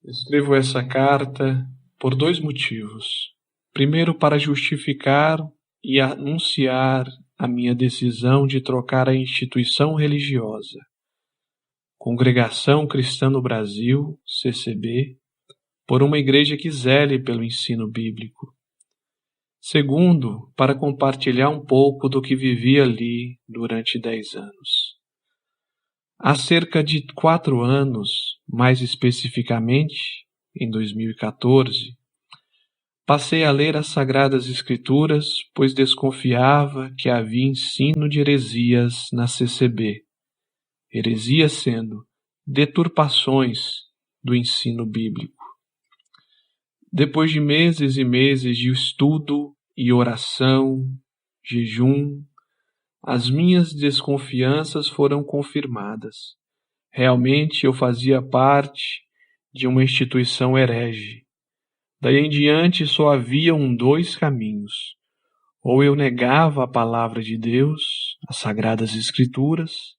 Escrevo essa carta por dois motivos. Primeiro, para justificar e anunciar a minha decisão de trocar a instituição religiosa, Congregação Cristã no Brasil, CCB, por uma igreja que zele pelo ensino bíblico. Segundo, para compartilhar um pouco do que vivi ali durante 10 anos. Há cerca de 4 anos, mais especificamente, em 2014, passei a ler as Sagradas Escrituras, pois desconfiava que havia ensino de heresias na CCB. Heresias sendo deturpações do ensino bíblico. Depois de meses e meses de estudo e oração, jejum, as minhas desconfianças foram confirmadas. Realmente eu fazia parte de uma instituição herege. Daí em diante só haviam 2 caminhos. Ou eu negava a palavra de Deus, as Sagradas Escrituras,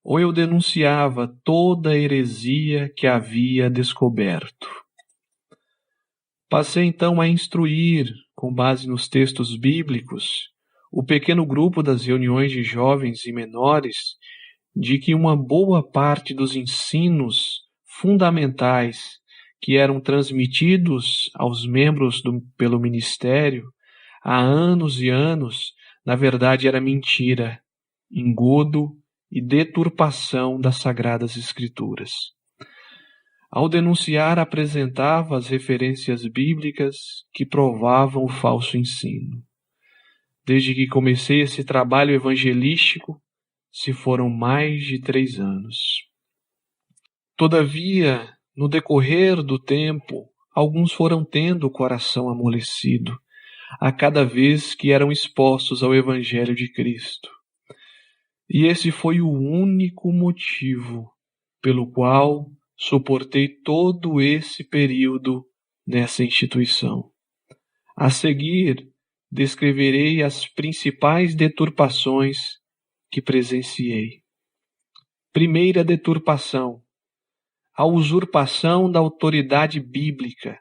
ou eu denunciava toda a heresia que havia descoberto. Passei então a instruir, com base nos textos bíblicos, o pequeno grupo das reuniões de jovens e menores de que uma boa parte dos ensinos fundamentais que eram transmitidos aos membros pelo ministério há anos e anos, na verdade era mentira, engodo e deturpação das Sagradas Escrituras. Ao denunciar, apresentava as referências bíblicas que provavam o falso ensino. Desde que comecei esse trabalho evangelístico, se foram mais de 3 anos. Todavia, no decorrer do tempo, alguns foram tendo o coração amolecido, a cada vez que eram expostos ao Evangelho de Cristo. E esse foi o único motivo pelo qual suportei todo esse período nessa instituição. A seguir, descreverei as principais deturpações que presenciei. Primeira deturpação: a usurpação da autoridade bíblica.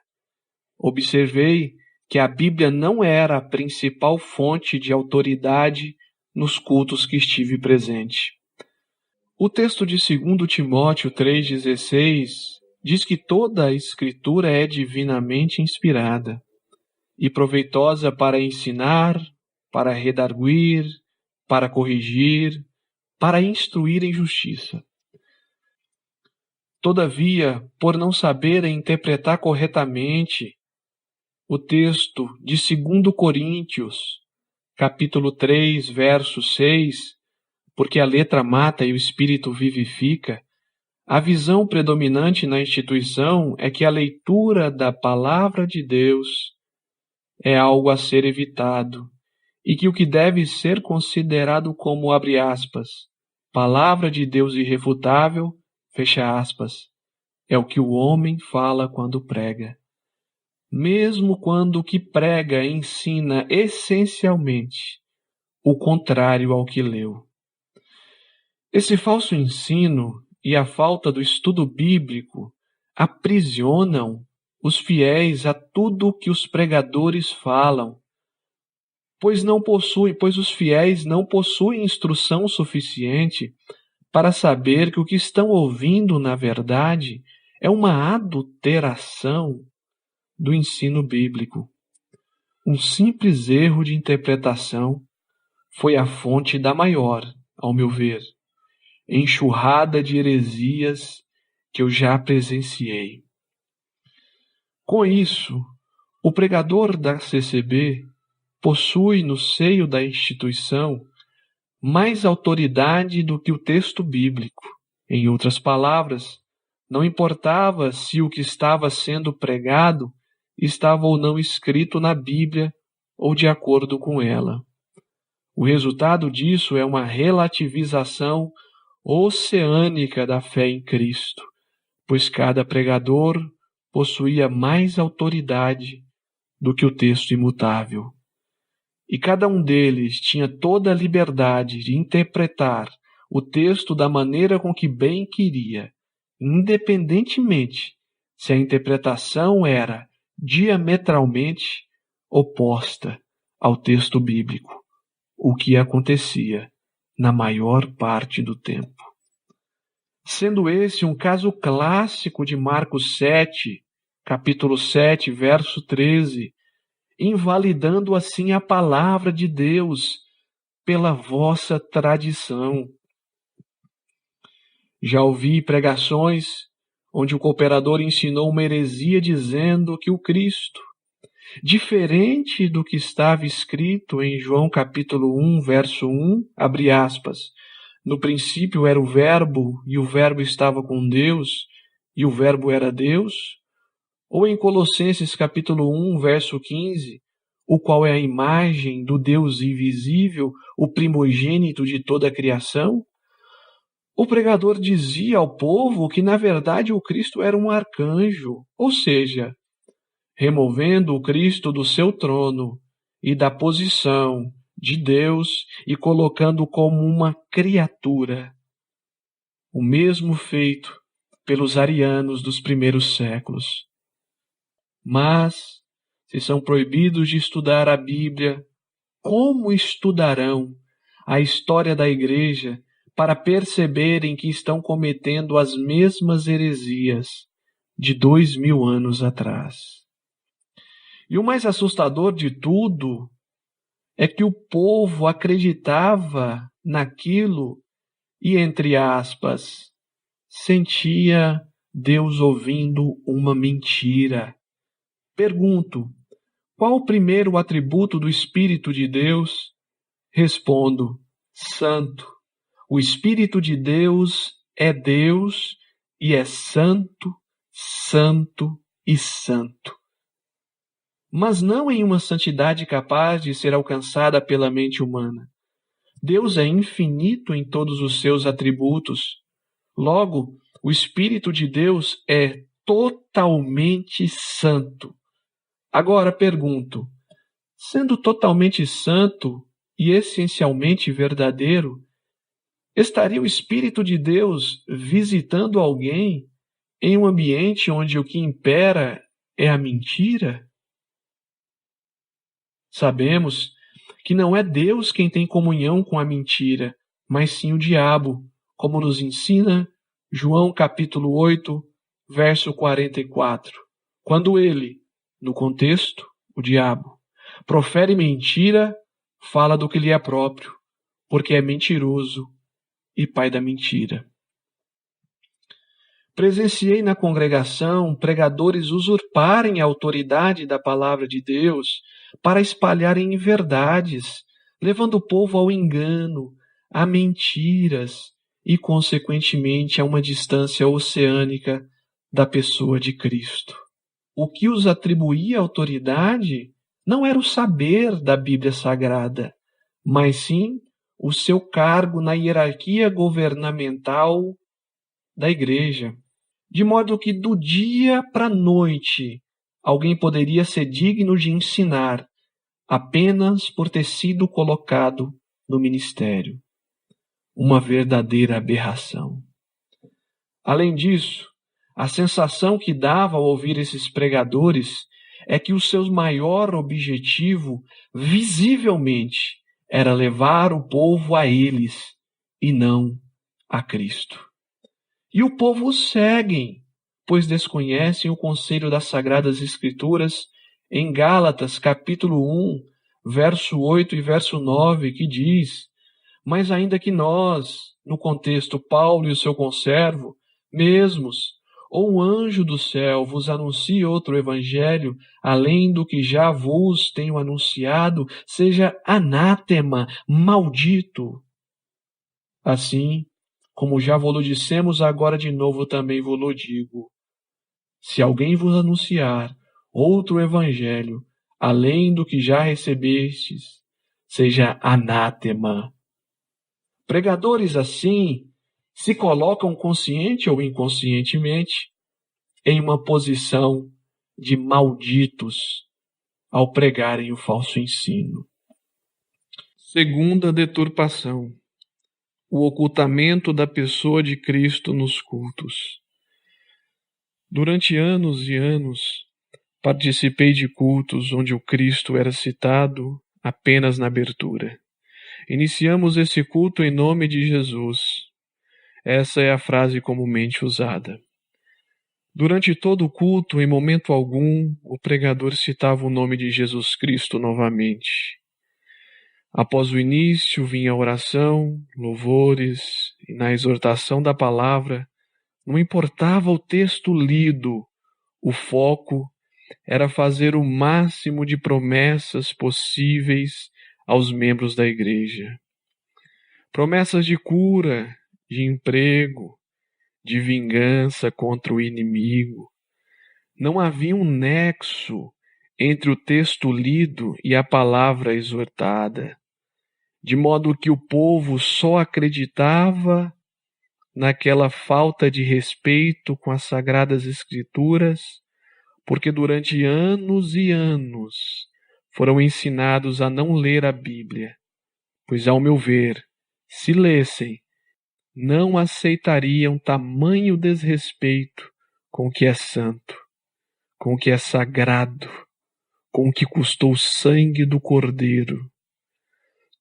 Observei que a Bíblia não era a principal fonte de autoridade nos cultos que estive presente. O texto de 2 Timóteo 3,16 diz que toda a Escritura é divinamente inspirada e proveitosa para ensinar, para redarguir, para corrigir, para instruir em justiça. Todavia, por não saberem interpretar corretamente o texto de 2 Coríntios, capítulo 3, verso 6, porque a letra mata e o espírito vivifica, a visão predominante na instituição é que a leitura da palavra de Deus é algo a ser evitado e que o que deve ser considerado como, abre aspas, palavra de Deus irrefutável, fecha aspas, é o que o homem fala quando prega. Mesmo quando o que prega ensina essencialmente o contrário ao que leu. Esse falso ensino e a falta do estudo bíblico aprisionam os fiéis a tudo o que os pregadores falam, pois os fiéis não possuem instrução suficiente para saber que o que estão ouvindo, na verdade, é uma adulteração do ensino bíblico. Um simples erro de interpretação foi a fonte da maior, ao meu ver, enxurrada de heresias que eu já presenciei. Com isso, o pregador da CCB possui no seio da instituição mais autoridade do que o texto bíblico. Em outras palavras, não importava se o que estava sendo pregado estava ou não escrito na Bíblia ou de acordo com ela. O resultado disso é uma relativização oceânica da fé em Cristo, pois cada pregador possuía mais autoridade do que o texto imutável. E cada um deles tinha toda a liberdade de interpretar o texto da maneira com que bem queria, independentemente se a interpretação era diametralmente oposta ao texto bíblico, o que acontecia na maior parte do tempo. Sendo esse um caso clássico de Marcos 7, capítulo 7, verso 13, invalidando assim a palavra de Deus pela vossa tradição. Já ouvi pregações onde o cooperador ensinou uma heresia dizendo que o Cristo, diferente do que estava escrito em João capítulo 1, verso 1, abre aspas, no princípio era o Verbo, e o Verbo estava com Deus, e o Verbo era Deus, ou em Colossenses capítulo 1, verso 15, o qual é a imagem do Deus invisível, o primogênito de toda a criação, o pregador dizia ao povo que, na verdade, o Cristo era um arcanjo, ou seja, removendo o Cristo do seu trono e da posição de Deus e colocando como uma criatura. O mesmo feito pelos arianos dos primeiros séculos. Mas, se são proibidos de estudar a Bíblia, como estudarão a história da Igreja para perceberem que estão cometendo as mesmas heresias de 2000 anos atrás? E o mais assustador de tudo é que o povo acreditava naquilo e, entre aspas, sentia Deus ouvindo uma mentira. Pergunto, qual o primeiro atributo do Espírito de Deus? Respondo, santo. O Espírito de Deus e é santo, santo e santo. Mas não em uma santidade capaz de ser alcançada pela mente humana. Deus é infinito em todos os seus atributos. Logo, o Espírito de Deus é totalmente santo. Agora pergunto, sendo totalmente santo e essencialmente verdadeiro, estaria o Espírito de Deus visitando alguém em um ambiente onde o que impera é a mentira? Sabemos que não é Deus quem tem comunhão com a mentira, mas sim o diabo, como nos ensina João capítulo 8, verso 44, quando ele, no contexto, o diabo, profere mentira, fala do que lhe é próprio, porque é mentiroso e pai da mentira. Presenciei na congregação pregadores usurparem a autoridade da palavra de Deus para espalharem inverdades, levando o povo ao engano, a mentiras e, consequentemente, a uma distância oceânica da pessoa de Cristo. O que os atribuía autoridade não era o saber da Bíblia Sagrada, mas sim o seu cargo na hierarquia governamental da igreja. De modo que do dia para a noite alguém poderia ser digno de ensinar apenas por ter sido colocado no ministério. Uma verdadeira aberração. Além disso, a sensação que dava ao ouvir esses pregadores é que o seu maior objetivo, visivelmente, era levar o povo a eles e não a Cristo. E o povo os seguem, pois desconhecem o conselho das Sagradas Escrituras em Gálatas, capítulo 1, verso 8 e verso 9, que diz, mas ainda que nós, no contexto Paulo e o seu conservo, mesmos, ou um anjo do céu vos anuncie outro evangelho, além do que já vos tenho anunciado, seja anátema, maldito. Assim, como já vos dissemos agora de novo, também vos digo. Se alguém vos anunciar outro evangelho, além do que já recebestes, seja anátema. Pregadores assim se colocam consciente ou inconscientemente em uma posição de malditos ao pregarem o falso ensino. Segunda deturpação. O ocultamento da pessoa de Cristo nos cultos. Durante anos e anos, participei de cultos onde o Cristo era citado apenas na abertura. Iniciamos esse culto em nome de Jesus. Essa é a frase comumente usada. Durante todo o culto, em momento algum, o pregador citava o nome de Jesus Cristo novamente. Após o início, vinha a oração, louvores, e na exortação da palavra, não importava o texto lido, o foco era fazer o máximo de promessas possíveis aos membros da igreja. Promessas de cura, de emprego, de vingança contra o inimigo. Não havia um nexo entre o texto lido e a palavra exortada, de modo que o povo só acreditava naquela falta de respeito com as Sagradas Escrituras, porque durante anos e anos foram ensinados a não ler a Bíblia, pois, ao meu ver, se lessem, não aceitariam tamanho desrespeito com o que é santo, com o que é sagrado, com o que custou o sangue do Cordeiro.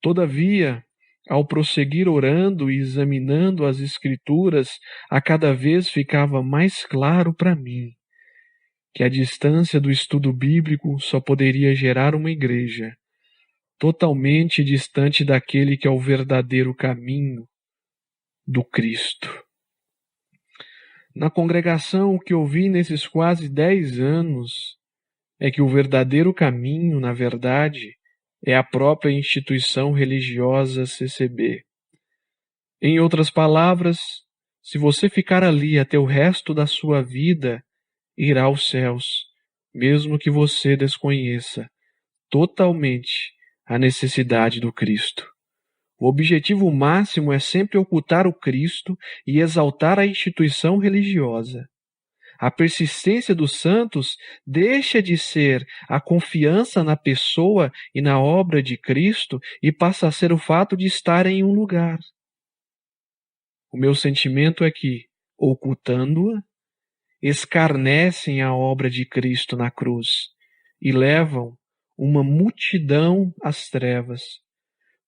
Todavia, ao prosseguir orando e examinando as Escrituras, a cada vez ficava mais claro para mim que a distância do estudo bíblico só poderia gerar uma igreja totalmente distante daquele que é o verdadeiro caminho do Cristo. Na congregação, o que eu vi nesses quase 10 anos é que o verdadeiro caminho, na verdade, é a própria instituição religiosa CCB. Em outras palavras, se você ficar ali até o resto da sua vida, irá aos céus, mesmo que você desconheça totalmente a necessidade do Cristo. O objetivo máximo é sempre ocultar o Cristo e exaltar a instituição religiosa. A persistência dos santos deixa de ser a confiança na pessoa e na obra de Cristo e passa a ser o fato de estar em um lugar. O meu sentimento é que, ocultando-a, escarnecem a obra de Cristo na cruz e levam uma multidão às trevas.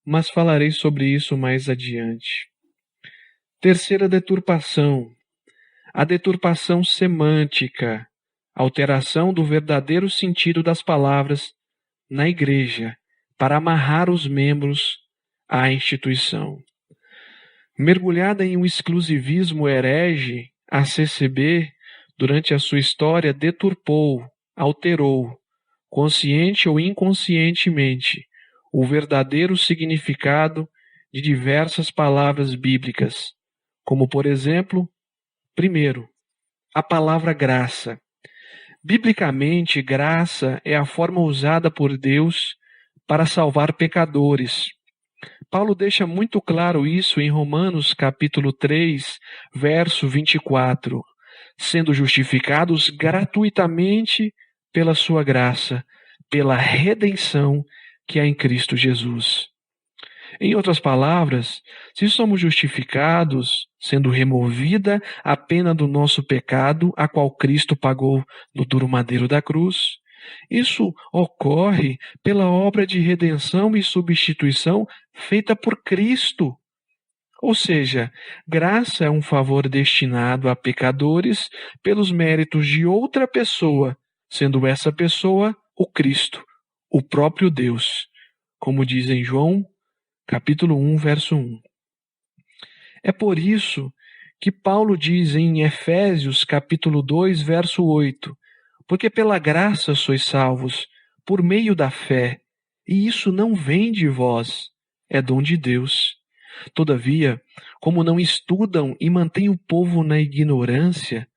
Mas falarei sobre isso mais adiante. Terceira deturpação. A deturpação semântica, alteração do verdadeiro sentido das palavras na igreja para amarrar os membros à instituição. Mergulhada em um exclusivismo herege, a CCB, durante a sua história, deturpou, alterou, consciente ou inconscientemente, o verdadeiro significado de diversas palavras bíblicas, como, por exemplo, primeiro, a palavra graça. Biblicamente, graça é a forma usada por Deus para salvar pecadores. Paulo deixa muito claro isso em Romanos capítulo 3, verso 24, sendo justificados gratuitamente pela sua graça, pela redenção que há em Cristo Jesus. Em outras palavras, se somos justificados, sendo removida a pena do nosso pecado, a qual Cristo pagou no duro madeiro da cruz, isso ocorre pela obra de redenção e substituição feita por Cristo. Ou seja, graça é um favor destinado a pecadores pelos méritos de outra pessoa, sendo essa pessoa o Cristo, o próprio Deus, como diz em João, capítulo 1, verso 1. É por isso que Paulo diz em Efésios, capítulo 2, verso 8, porque pela graça sois salvos, por meio da fé, e isso não vem de vós, é dom de Deus. Todavia, como não estudam e mantêm o povo na ignorância,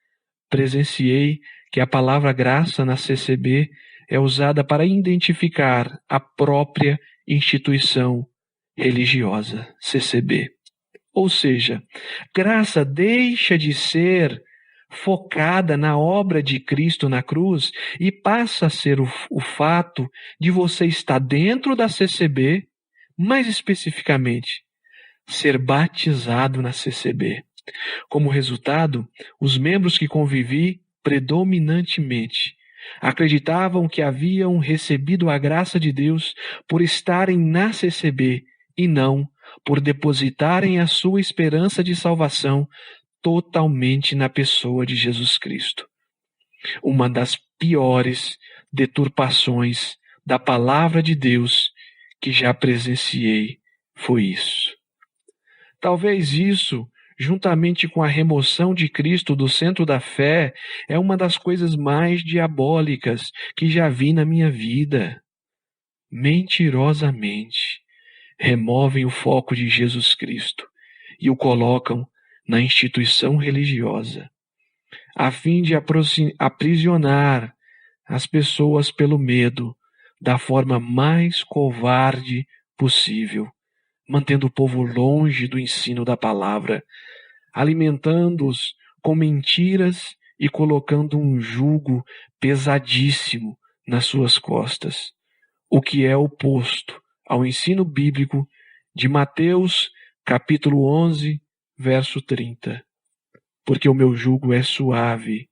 presenciei que a palavra graça na CCB é usada para identificar a própria instituição religiosa, CCB. Ou seja, graça deixa de ser focada na obra de Cristo na cruz e passa a ser o fato de você estar dentro da CCB, mais especificamente, ser batizado na CCB. Como resultado, os membros que convivi predominantemente, acreditavam que haviam recebido a graça de Deus por estarem na CCB e não por depositarem a sua esperança de salvação totalmente na pessoa de Jesus Cristo. Uma das piores deturpações da palavra de Deus que já presenciei foi isso. Talvez isso, juntamente com a remoção de Cristo do centro da fé, é uma das coisas mais diabólicas que já vi na minha vida. Mentirosamente, removem o foco de Jesus Cristo e o colocam na instituição religiosa, a fim de aprisionar as pessoas pelo medo da forma mais covarde possível, mantendo o povo longe do ensino da palavra, alimentando-os com mentiras e colocando um jugo pesadíssimo nas suas costas, o que é oposto ao ensino bíblico de Mateus, capítulo 11, verso 30. Porque o meu jugo é suave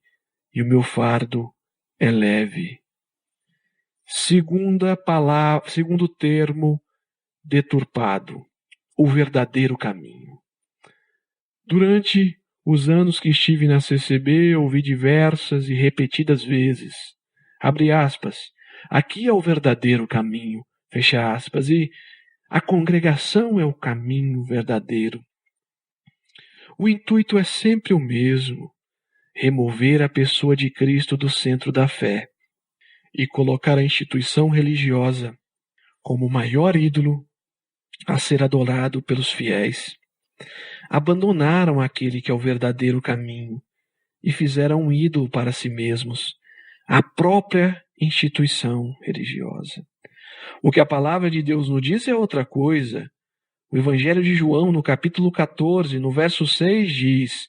e o meu fardo é leve. Segundo termo deturpado, o verdadeiro caminho. Durante os anos que estive na CCB, ouvi diversas e repetidas vezes, abre aspas, aqui é o verdadeiro caminho, fecha aspas, e a congregação é o caminho verdadeiro. O intuito é sempre o mesmo, remover a pessoa de Cristo do centro da fé e colocar a instituição religiosa como o maior ídolo a ser adorado pelos fiéis. Abandonaram aquele que é o verdadeiro caminho e fizeram um ídolo para si mesmos, a própria instituição religiosa. O que a palavra de Deus nos diz é outra coisa. O Evangelho de João, no capítulo 14, no verso 6, diz,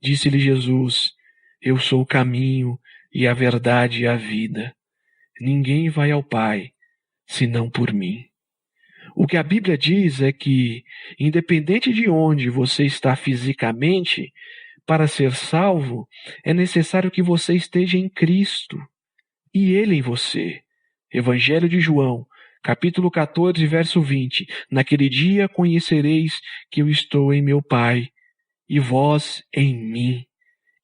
disse-lhe Jesus, eu sou o caminho e a verdade e a vida. Ninguém vai ao Pai, senão por mim. O que a Bíblia diz é que, independente de onde você está fisicamente, para ser salvo, é necessário que você esteja em Cristo e Ele em você. Evangelho de João, capítulo 14, verso 20. Naquele dia conhecereis que eu estou em meu Pai, e vós em mim,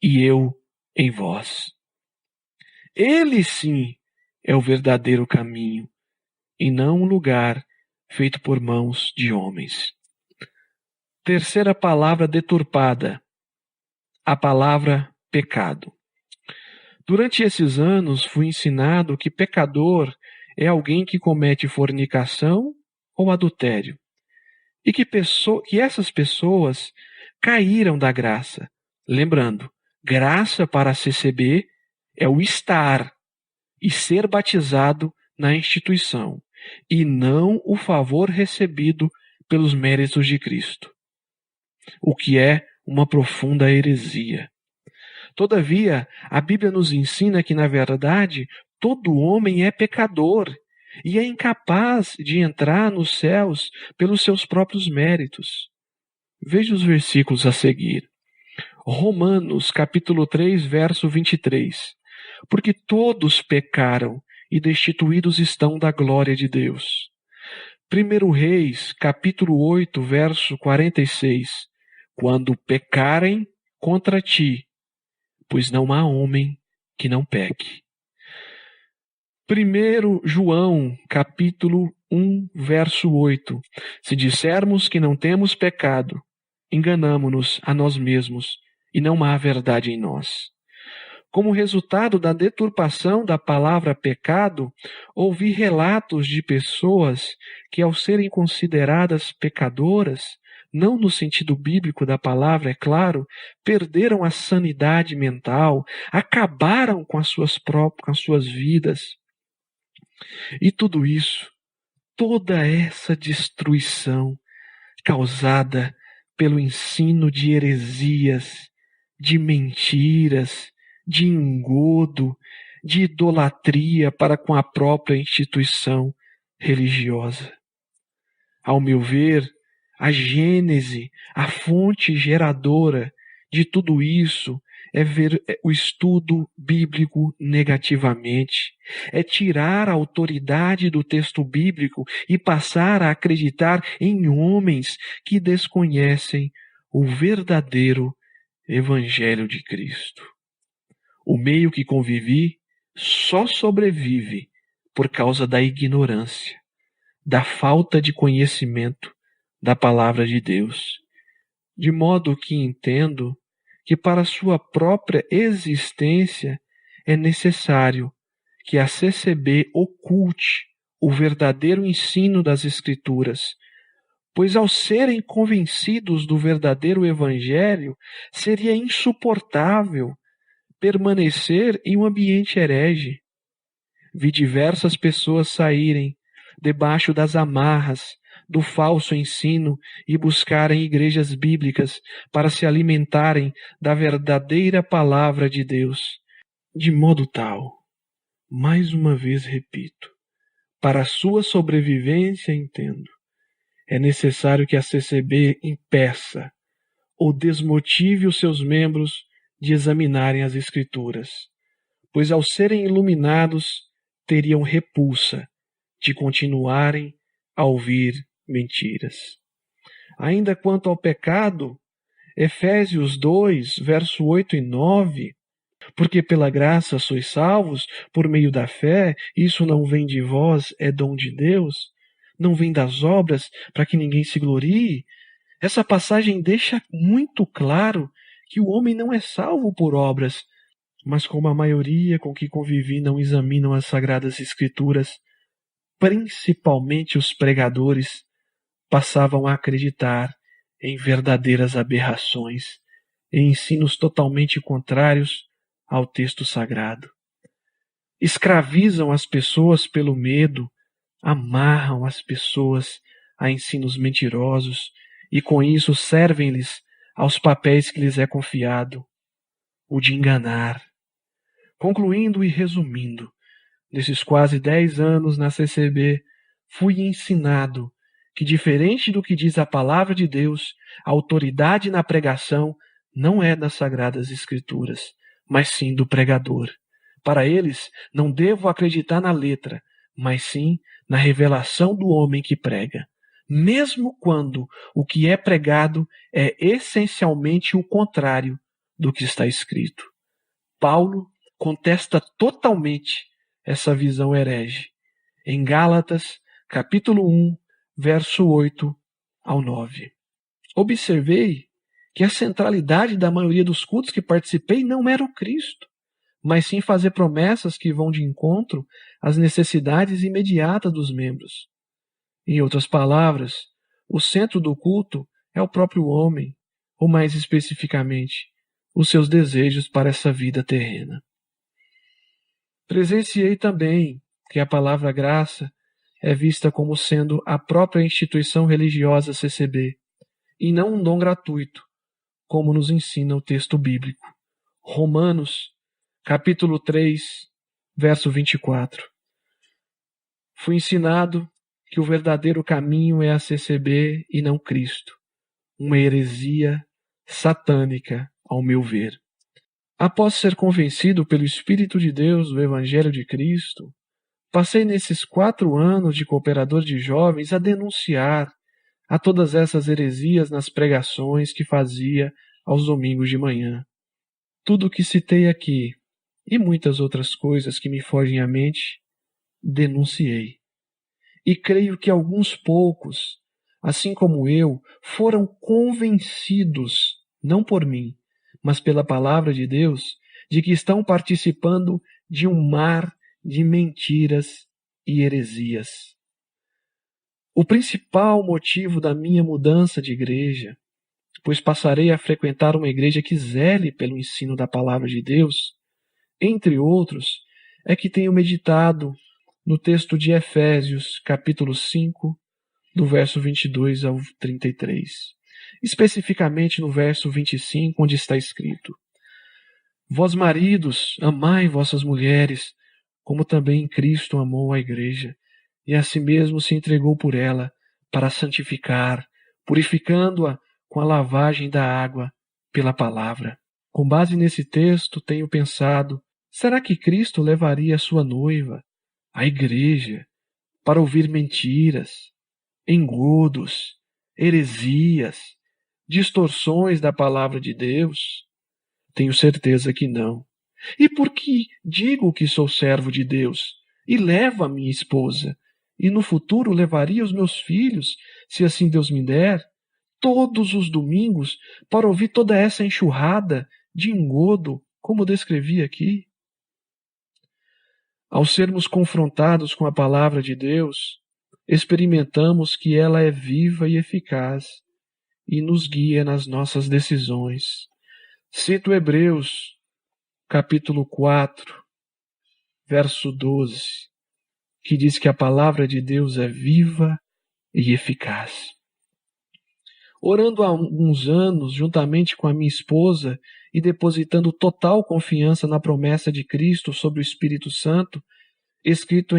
e eu em vós. Ele sim é o verdadeiro caminho, e não um lugar feito por mãos de homens. Terceira palavra deturpada, a palavra pecado. Durante esses anos fui ensinado que pecador é alguém que comete fornicação ou adultério, e que essas pessoas caíram da graça. Lembrando, graça para a CCB é o estar e ser batizado na instituição, e não o favor recebido pelos méritos de Cristo, o que é uma profunda heresia. Todavia, a Bíblia nos ensina que, na verdade, todo homem é pecador e é incapaz de entrar nos céus pelos seus próprios méritos. Veja os versículos a seguir. Romanos, capítulo 3, verso 23. Porque todos pecaram e destituídos estão da glória de Deus. 1 Reis, capítulo 8, verso 46. Quando pecarem contra ti, pois não há homem que não peque. 1 João, capítulo 1, verso 8. Se dissermos que não temos pecado, enganamo-nos a nós mesmos e não há verdade em nós. Como resultado da deturpação da palavra pecado, ouvi relatos de pessoas que, ao serem consideradas pecadoras, não no sentido bíblico da palavra, é claro, perderam a sanidade mental, acabaram com as suas vidas. E tudo isso, toda essa destruição causada pelo ensino de heresias, de mentiras, de engodo, de idolatria para com a própria instituição religiosa. Ao meu ver, a gênese, a fonte geradora de tudo isso é ver o estudo bíblico negativamente, é tirar a autoridade do texto bíblico e passar a acreditar em homens que desconhecem o verdadeiro Evangelho de Cristo. O meio que convivi só sobrevive por causa da ignorância, da falta de conhecimento da palavra de Deus, de modo que entendo que para sua própria existência é necessário que a CCB oculte o verdadeiro ensino das Escrituras, pois ao serem convencidos do verdadeiro Evangelho, seria insuportável permanecer em um ambiente herege. Vi diversas pessoas saírem debaixo das amarras do falso ensino e buscarem igrejas bíblicas para se alimentarem da verdadeira palavra de Deus, de modo tal, mais uma vez repito, para a sua sobrevivência, entendo, é necessário que a CCB impeça ou desmotive os seus membros de examinarem as Escrituras, pois ao serem iluminados teriam repulsa de continuarem a ouvir mentiras. Ainda quanto ao pecado, Efésios 2, verso 8 e 9, porque pela graça sois salvos, por meio da fé, isso não vem de vós, é dom de Deus, não vem das obras, para que ninguém se glorie. Essa passagem deixa muito claro que o homem não é salvo por obras, mas como a maioria com que convivi não examinam as Sagradas Escrituras, principalmente os pregadores, passavam a acreditar em verdadeiras aberrações, em ensinos totalmente contrários ao texto sagrado. Escravizam as pessoas pelo medo, amarram as pessoas a ensinos mentirosos e com isso servem-lhes aos papéis que lhes é confiado, o de enganar. Concluindo e resumindo, nesses quase 10 anos na CCB, fui ensinado que, diferente do que diz a palavra de Deus, a autoridade na pregação não é das Sagradas Escrituras, mas sim do pregador. Para eles, não devo acreditar na letra, mas sim na revelação do homem que prega, mesmo quando o que é pregado é essencialmente o contrário do que está escrito. Paulo contesta totalmente essa visão herege. Em Gálatas, capítulo 1, verso 8 ao 9. Observei que a centralidade da maioria dos cultos que participei não era o Cristo, mas sim fazer promessas que vão de encontro às necessidades imediatas dos membros. Em outras palavras, o centro do culto é o próprio homem, ou mais especificamente, os seus desejos para essa vida terrena. Presenciei também que a palavra graça é vista como sendo a própria instituição religiosa CCB, e não um dom gratuito, como nos ensina o texto bíblico. Romanos, capítulo 3, verso 24. Fui ensinado que o verdadeiro caminho é a CCB e não Cristo, uma heresia satânica, ao meu ver. Após ser convencido pelo Espírito de Deus do Evangelho de Cristo, passei nesses 4 anos de cooperador de jovens a denunciar a todas essas heresias nas pregações que fazia aos domingos de manhã. Tudo o que citei aqui, e muitas outras coisas que me fogem à mente, denunciei. E creio que alguns poucos, assim como eu, foram convencidos, não por mim, mas pela palavra de Deus, de que estão participando de um mar de mentiras e heresias. O principal motivo da minha mudança de igreja, pois passarei a frequentar uma igreja que zele pelo ensino da palavra de Deus, entre outros, é que tenho meditado no texto de Efésios, capítulo 5, do verso 22 ao 33. Especificamente no verso 25, onde está escrito: Vós, maridos, amai vossas mulheres, como também Cristo amou a igreja, e a si mesmo se entregou por ela, para santificar, purificando-a com a lavagem da água pela palavra, Com base nesse texto, tenho pensado, será que Cristo levaria a sua noiva, a igreja, para ouvir mentiras, engodos, heresias, distorções da palavra de Deus? Tenho certeza que não. E por que digo que sou servo de Deus e levo a minha esposa, e no futuro levaria os meus filhos, se assim Deus me der, todos os domingos para ouvir toda essa enxurrada de engodo, como descrevi aqui? Ao sermos confrontados com a palavra de Deus, experimentamos que ela é viva e eficaz e nos guia nas nossas decisões. Cito Hebreus, capítulo 4, verso 12, que diz que a palavra de Deus é viva e eficaz. Orando há alguns anos, juntamente com a minha esposa, e depositando total confiança na promessa de Cristo sobre o Espírito Santo, escrito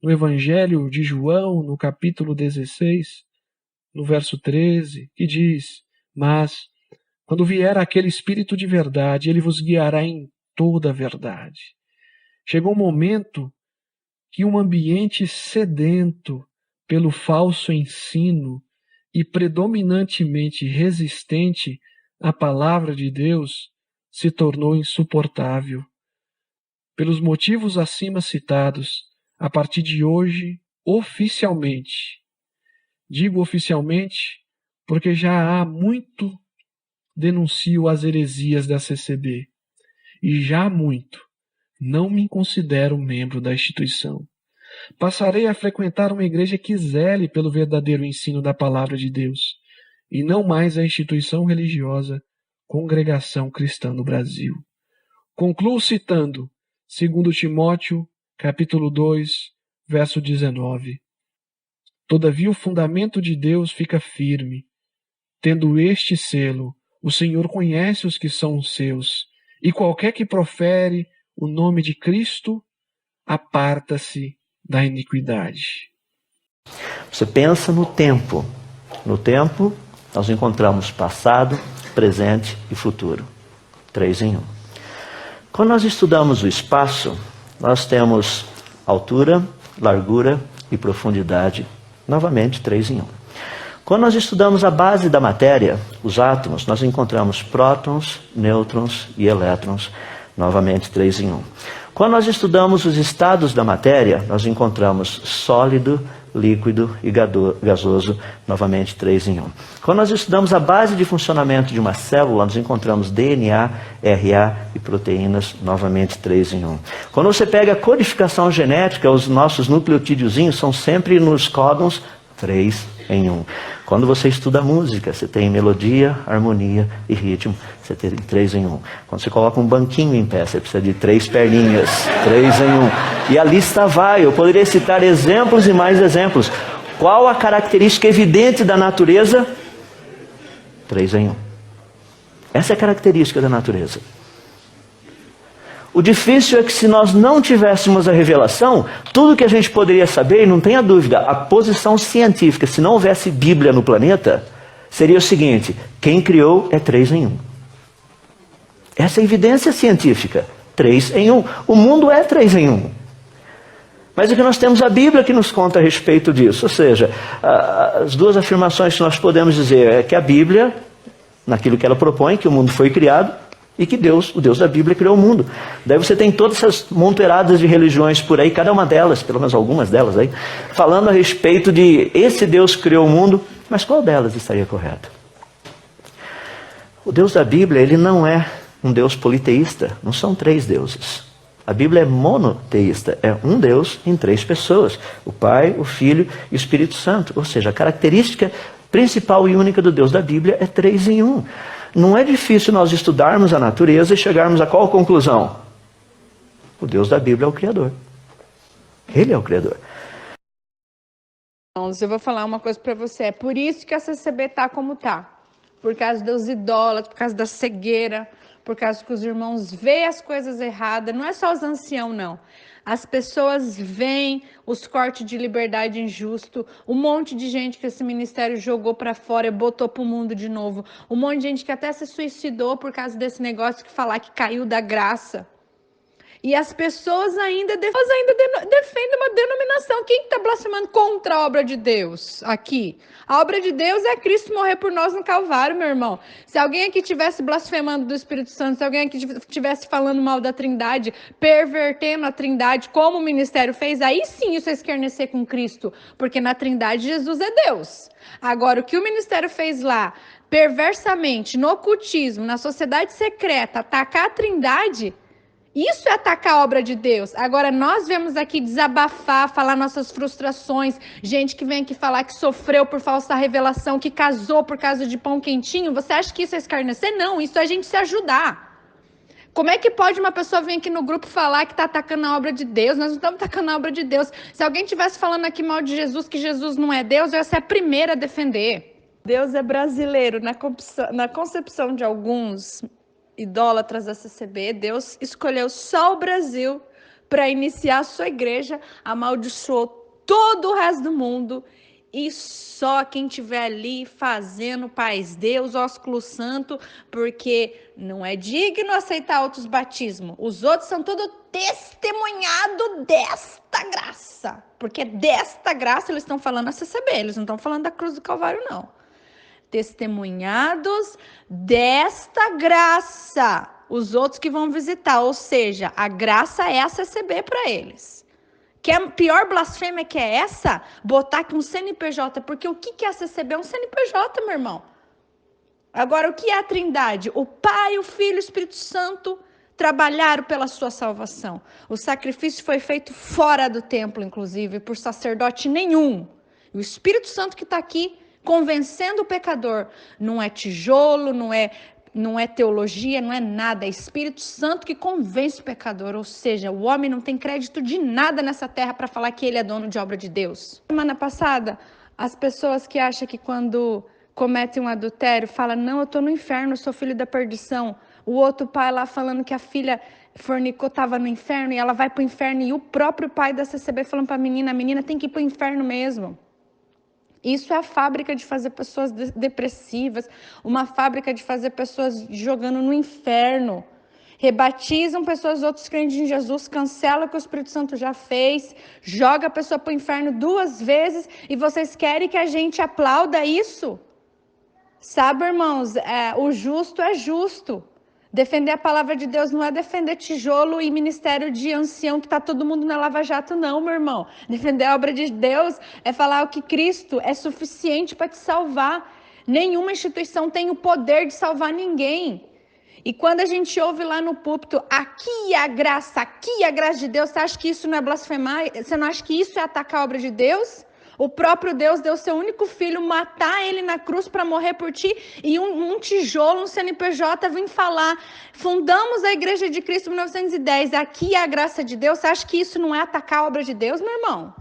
no Evangelho de João, no capítulo 16, no verso 13, que diz: Mas, quando vier aquele Espírito de verdade, ele vos guiará em toda a verdade. Chegou um momento que um ambiente sedento pelo falso ensino e predominantemente resistente à palavra de Deus se tornou insuportável. Pelos motivos acima citados, a partir de hoje, oficialmente, digo oficialmente porque já há muito denuncio as heresias da CCB e já há muito não me considero membro da instituição. Passarei a frequentar uma igreja que zele pelo verdadeiro ensino da palavra de Deus, e não mais a instituição religiosa Congregação Cristã no Brasil. Concluo citando 2 Timóteo, capítulo 2, verso 19. Todavia o fundamento de Deus fica firme. Tendo este selo, o Senhor conhece os que são os seus, e qualquer que profere o nome de Cristo, aparta-se da iniquidade. Você pensa no tempo. No tempo, nós encontramos passado, presente e futuro. 3 em 1. Quando nós estudamos o espaço, nós temos altura, largura e profundidade. Novamente, 3 em 1. Quando nós estudamos a base da matéria, os átomos, nós encontramos prótons, nêutrons e elétrons. Novamente, 3 em 1. Quando nós estudamos os estados da matéria, nós encontramos sólido, líquido e gasoso, novamente 3 em 1. Quando nós estudamos a base de funcionamento de uma célula, nós encontramos DNA, RA e proteínas, novamente 3 em 1. Quando você pega a codificação genética, os nossos nucleotídeozinhos são sempre nos códons 3 em 1. Quando você estuda música, você tem melodia, harmonia e ritmo, você tem 3 em 1. Quando você coloca um banquinho em pé, você precisa de 3 perninhas, 3 em 1. E a lista vai, eu poderia citar exemplos e mais exemplos. Qual a característica evidente da natureza? 3 em 1. Essa é a característica da natureza. O difícil é que se nós não tivéssemos a revelação, tudo que a gente poderia saber, e não tenha dúvida, a posição científica, se não houvesse Bíblia no planeta, seria o seguinte: quem criou é 3 em 1. Essa é a evidência científica, 3 em 1. O mundo é 3 em 1. Mas é que nós temos a Bíblia que nos conta a respeito disso. Ou seja, as duas afirmações que nós podemos dizer é que a Bíblia, naquilo que ela propõe, que o mundo foi criado, e que Deus, o Deus da Bíblia, criou o mundo. Daí você tem todas essas montoeiradas de religiões por aí, cada uma delas, pelo menos algumas delas aí, falando a respeito de esse Deus que criou o mundo, mas qual delas estaria correta? O Deus da Bíblia, ele não é um Deus politeísta, não são 3 deuses. A Bíblia é monoteísta, é um Deus em 3 pessoas, o Pai, o Filho e o Espírito Santo. Ou seja, a característica principal e única do Deus da Bíblia é 3 em 1. Não é difícil nós estudarmos a natureza e chegarmos a qual conclusão? O Deus da Bíblia é o Criador. Ele é o Criador. Eu vou falar uma coisa para você. É por isso que a CCB está como está. Por causa dos idólatras, por causa da cegueira, por causa que os irmãos veem as coisas erradas. Não é só os anciãos, não. As pessoas veem os cortes de liberdade injusto, um monte de gente que esse ministério jogou para fora e botou para o mundo de novo, um monte de gente que até se suicidou por causa desse negócio que falar que caiu da graça. E as pessoas ainda defendem uma denominação. Quem está blasfemando contra a obra de Deus aqui? A obra de Deus é Cristo morrer por nós no Calvário, meu irmão. Se alguém aqui estivesse blasfemando do Espírito Santo, se alguém aqui estivesse falando mal da Trindade, pervertendo a Trindade, como o ministério fez, aí sim isso é escarnecer com Cristo, porque na Trindade Jesus é Deus. Agora, o que o ministério fez lá, perversamente, no ocultismo, na sociedade secreta, atacar a Trindade, isso é atacar a obra de Deus. Agora, nós vemos aqui desabafar, falar nossas frustrações, gente que vem aqui falar que sofreu por falsa revelação, que casou por causa de pão quentinho. Você acha que isso é escarnecer? Não, isso é a gente se ajudar. Como é que pode uma pessoa vir aqui no grupo falar que está atacando a obra de Deus? Nós não estamos atacando a obra de Deus. Se alguém estivesse falando aqui mal de Jesus, que Jesus não é Deus, eu ia ser a primeira a defender. Deus é brasileiro. Na concepção de alguns idólatras da CCB, Deus escolheu só o Brasil para iniciar a sua igreja, amaldiçoou todo o resto do mundo e só quem estiver ali fazendo paz Deus, ósculo santo, porque não é digno aceitar outros batismos. Os outros são tudo testemunhado desta graça, porque desta graça eles estão falando a CCB, eles não estão falando da cruz do Calvário, não. Testemunhados desta graça, os outros que vão visitar, ou seja, a graça é a CCB para eles. Que a pior blasfêmia que é essa? Botar aqui um CNPJ, porque o que é a CCB? É um CNPJ, meu irmão. Agora, o que é a Trindade? O Pai, o Filho e o Espírito Santo trabalharam pela sua salvação. O sacrifício foi feito fora do templo, inclusive, por sacerdote nenhum. O Espírito Santo que está aqui convencendo o pecador, não é tijolo, não é teologia, não é nada, é Espírito Santo que convence o pecador, ou seja, o homem não tem crédito de nada nessa terra para falar que ele é dono de obra de Deus. Semana passada, as pessoas que acham que quando cometem um adultério, falam, não, eu estou no inferno, eu sou filho da perdição. O outro pai lá falando que a filha fornicou, estava no inferno e ela vai para o inferno, e o próprio pai da CCB falando para a menina tem que ir para o inferno mesmo. Isso é a fábrica de fazer pessoas depressivas, uma fábrica de fazer pessoas jogando no inferno. Rebatizam pessoas, outros crentes em Jesus, cancela o que o Espírito Santo já fez, joga a pessoa para o inferno 2 vezes e vocês querem que a gente aplauda isso? Sabe, irmãos, o justo é justo. Defender a palavra de Deus não é defender tijolo e ministério de ancião que está todo mundo na Lava Jato, não, meu irmão. Defender a obra de Deus é falar o que Cristo é suficiente para te salvar. Nenhuma instituição tem o poder de salvar ninguém. E quando a gente ouve lá no púlpito, aqui é a graça de Deus, você acha que isso não é blasfemar? Você não acha que isso é atacar a obra de Deus? O próprio Deus deu seu único filho, matar ele na cruz para morrer por ti, e um tijolo, um CNPJ vem falar, fundamos a Igreja de Cristo em 1910, aqui é a graça de Deus. Você acha que isso não é atacar a obra de Deus, meu irmão?